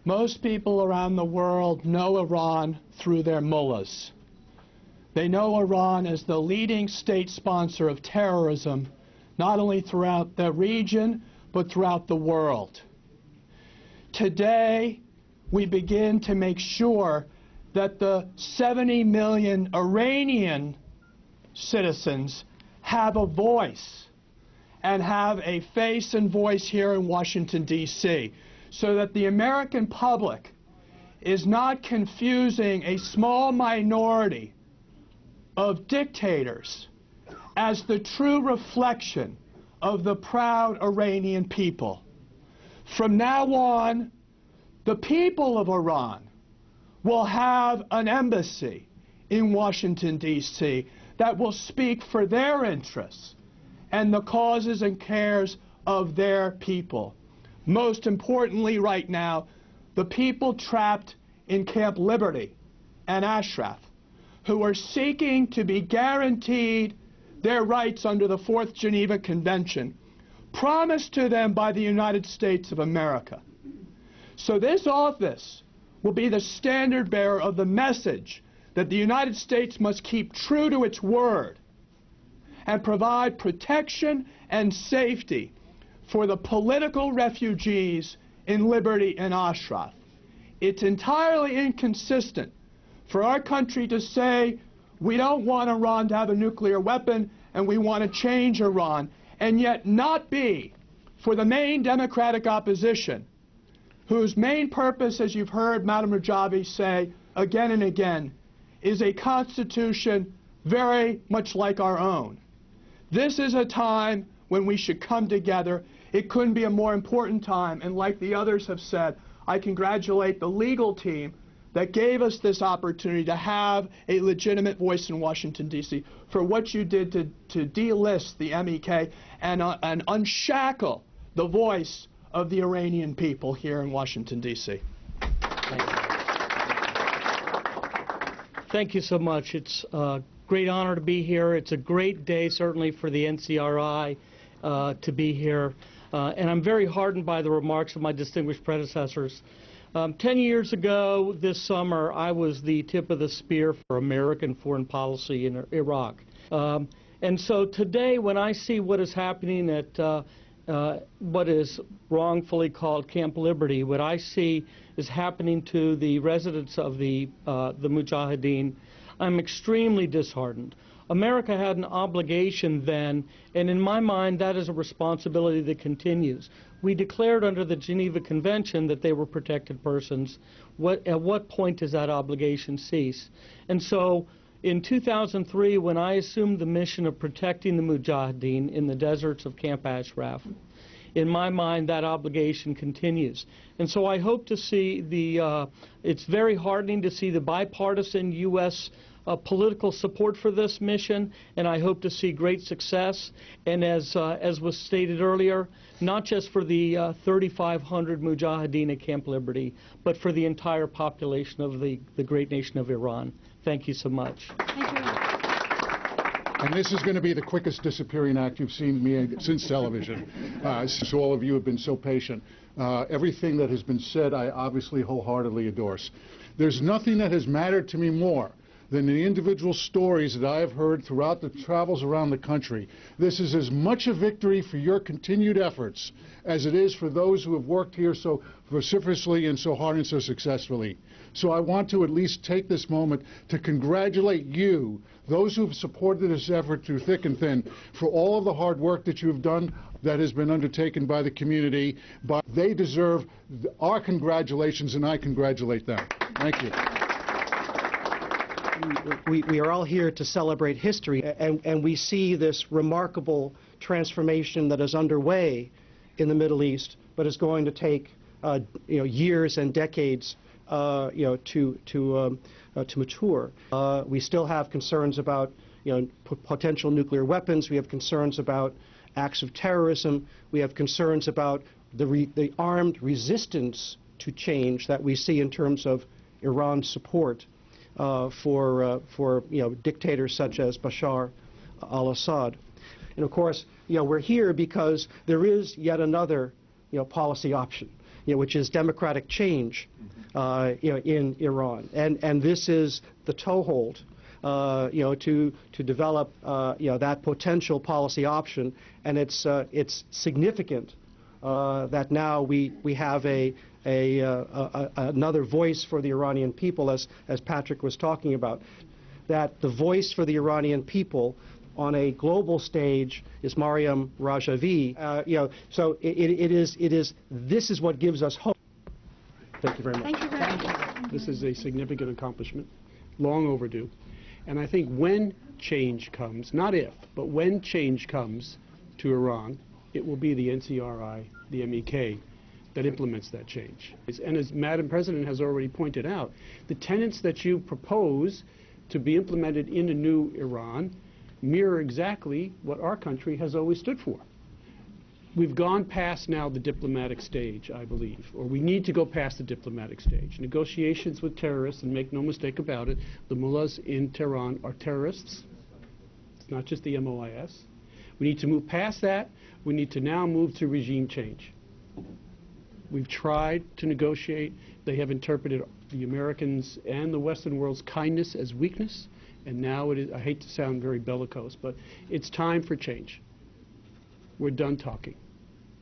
Most people around the world know Iran through their mullahs. They know Iran as the leading state sponsor of terrorism, not only throughout the region, but throughout the world. Today, we begin to make sure that the 70 million Iranian citizens have a voice and have a face and voice here in Washington, D.C., so that the American public is not confusing a small minority of dictators as the true reflection of the proud Iranian people. From now on, the people of Iran will have an embassy in Washington, D.C. that will speak for their interests and the causes and cares of their people. Most importantly right now, the people trapped in Camp Liberty and Ashraf, who are seeking to be guaranteed their rights under the Fourth Geneva Convention, promised to them by the United States of America. So this office will be the standard bearer of the message that the United States must keep true to its word and provide protection and safety for the political refugees in Liberty and Ashraf. It's entirely inconsistent for our country to say we don't want Iran to have a nuclear weapon and we want to change Iran, and yet not be for the main democratic opposition, whose main purpose, as you've heard Madam Rajavi say again and again, is a constitution very much like our own. This is a time when we should come together. It couldn't be a more important time, and like the others have said, I congratulate the legal team that gave us this opportunity to have a legitimate voice in Washington, D.C., for what you did to delist the MEK and unshackle the voice of the Iranian people here in Washington, D.C. Thank you so much. It's a great honor to be here. It's a great day, certainly, for the NCRI to be here. And I'm very heartened by the remarks of my distinguished predecessors. 10 years ago this summer, I was the tip of the spear for American foreign policy in Iraq. And so today, when I see what is happening at what is wrongfully called Camp Liberty, what I see is happening to the residents of the Mujahideen, I'm extremely disheartened. America had an obligation then, and in my mind, that is a responsibility that continues. We declared under the Geneva Convention that they were protected persons. At what point does that obligation cease? And so, in 2003, when I assumed the mission of protecting the Mujahideen in the deserts of Camp Ashraf, in my mind, that obligation continues. And so I hope to see it's very heartening to see the bipartisan U.S. Political support for this mission, and I hope to see great success. And as was stated earlier, not just for the 3,500 Mujahideen at Camp Liberty, but for the entire population of the great nation of Iran. Thank you so much. Thank you. And this is going to be the quickest disappearing act you've seen me since television. So all of you have been so patient. Everything that has been said, I obviously wholeheartedly endorse. There's nothing that has mattered to me more than the individual stories that I have heard throughout the travels around the country. This is as much a victory for your continued efforts as it is for those who have worked here so vociferously and so hard and so successfully. So I want to at least take this moment to congratulate you, those who have supported this effort through thick and thin, for all of the hard work that you have done that has been undertaken by the community. But they deserve our congratulations, and I congratulate them. Thank you. We are all here to celebrate history, and we see this remarkable transformation that is underway in the Middle East, but is going to take years and decades to mature. We still have concerns about potential nuclear weapons. We have concerns about acts of terrorism. We have concerns about the armed resistance to change that we see in terms of Iran's support for dictators such as Bashar al-Assad. And of course, we're here because there is yet another policy option. which is democratic change, in Iran, and this is the toehold, to develop, that potential policy option, and it's significant that now we have another voice for the Iranian people, as Patrick was talking about, that the voice for the Iranian people on a global stage is Maryam Rajavi. So this is what gives us hope. Thank you very much. Thank you very much. This is a significant accomplishment, long overdue. And I think when change comes, not if, but when change comes to Iran, it will be the NCRI, the MEK, that implements that change. And as Madam President has already pointed out, the tenets that you propose to be implemented in a new Iran mirror exactly what our country has always stood for. We've gone past now the diplomatic stage, I believe, or we need to go past the diplomatic stage. Negotiations with terrorists, and make no mistake about it, the mullahs in Tehran are terrorists. It's not just the MOIS. We need to move past that. We need to now move to regime change. We've tried to negotiate. They have interpreted the Americans and the Western world's kindness as weakness, and now it is, I hate to sound very bellicose, but it's time for change. We're done talking.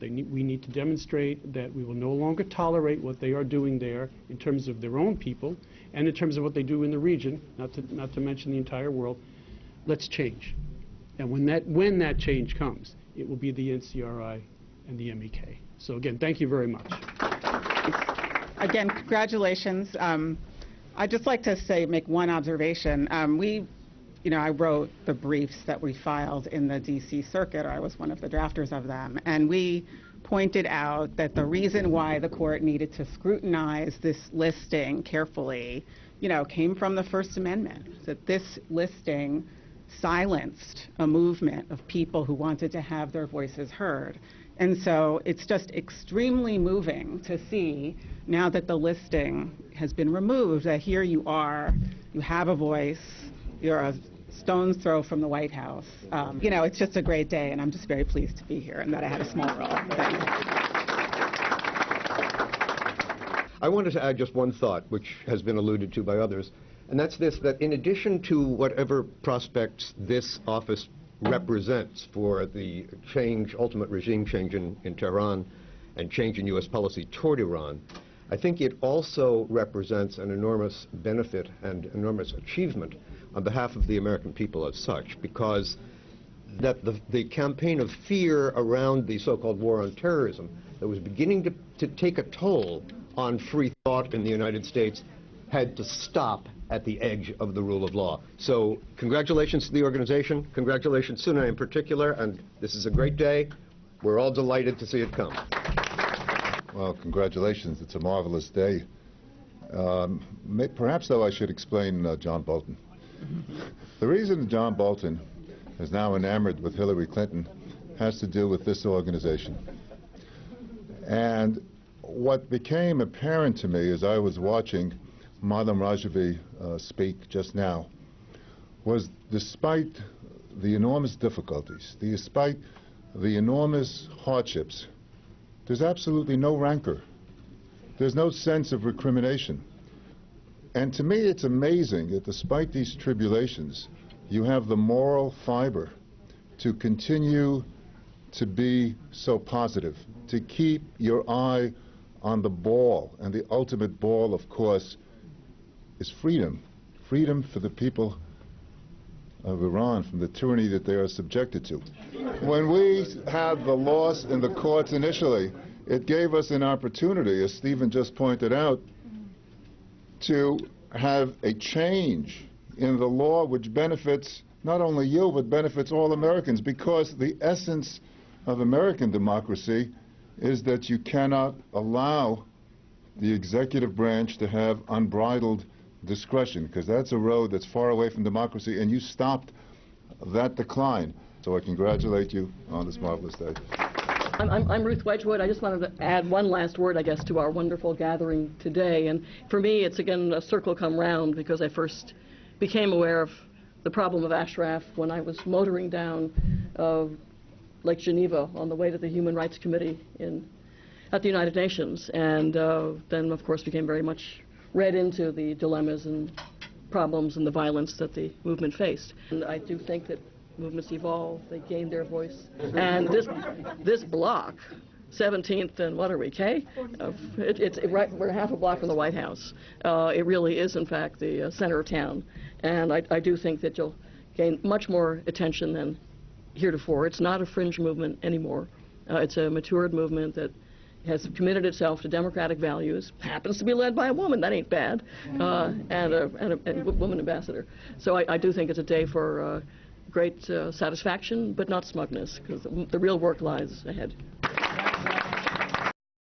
We need to demonstrate that we will no longer tolerate what they are doing there in terms of their own people and in terms of what they do in the region, not to mention the entire world. Let's change. And when that change comes, it will be the NCRI and the MEK. So again, thank you very much. Again, congratulations. I'd just like to make one observation. I wrote the briefs that we filed in the D.C. circuit, or I was one of the drafters of them, and we pointed out that the reason why the court needed to scrutinize this listing carefully, came from the First Amendment, that this listing silenced a movement of people who wanted to have their voices heard. And so it's just extremely moving to see, now that the listing has been removed, that here you are, you have a voice, you're a stone's throw from the White House. It's just a great day, and I'm just very pleased to be here and that I had a small role. Thanks. I wanted to add just one thought, which has been alluded to by others, and that's this, that in addition to whatever prospects this office represents for the change, ultimate regime change in Tehran and change in U.S. policy toward Iran, I think it also represents an enormous benefit and enormous achievement on behalf of the American people as such, because that the campaign of fear around the so-called war on terrorism that was beginning to take a toll on free thought in the United States had to stop at the edge of the rule of law. So congratulations to the organization, congratulations Suna in particular, and this is a great day. We're all delighted to see it come. Well, congratulations, it's a marvelous day. Perhaps, though, I should explain John Bolton. The reason John Bolton is now enamored with Hillary Clinton has to do with this organization. And what became apparent to me as I was watching Madam Rajavi speak just now was, despite the enormous difficulties, despite the enormous hardships, there's absolutely no rancor. There's no sense of recrimination. And to me, it's amazing that despite these tribulations, you have the moral fiber to continue to be so positive, to keep your eye on the ball. And the ultimate ball, of course, is freedom. Freedom for the people of Iran from the tyranny that they are subjected to. When we had the loss in the courts initially, it gave us an opportunity, as Stephen just pointed out, to have a change in the law which benefits not only you, but benefits all Americans, because the essence of American democracy is that you cannot allow the executive branch to have unbridled discretion, because that's a road that's far away from democracy, and you stopped that decline. So I congratulate you on this marvelous day. I'm Ruth Wedgwood. I just wanted to add one last word, I guess, to our wonderful gathering today. And for me, it's again a circle come round, because I first became aware of the problem of Ashraf when I was motoring down Lake Geneva on the way to the Human Rights Committee in at the United Nations, and then, of course, became very much read into the dilemmas and problems and the violence that the movement faced. And I do think that movements evolve, they gain their voice. And this block, 17th and what are we, K? It's right, we're half a block from the White House. It really is, in fact, the center of town. And I do think that you'll gain much more attention than heretofore. It's not a fringe movement anymore. It's a matured movement that has committed itself to democratic values, happens to be led by a woman, that ain't bad, and a woman ambassador. So I do think it's a day for great satisfaction, but not smugness, because the real work lies ahead.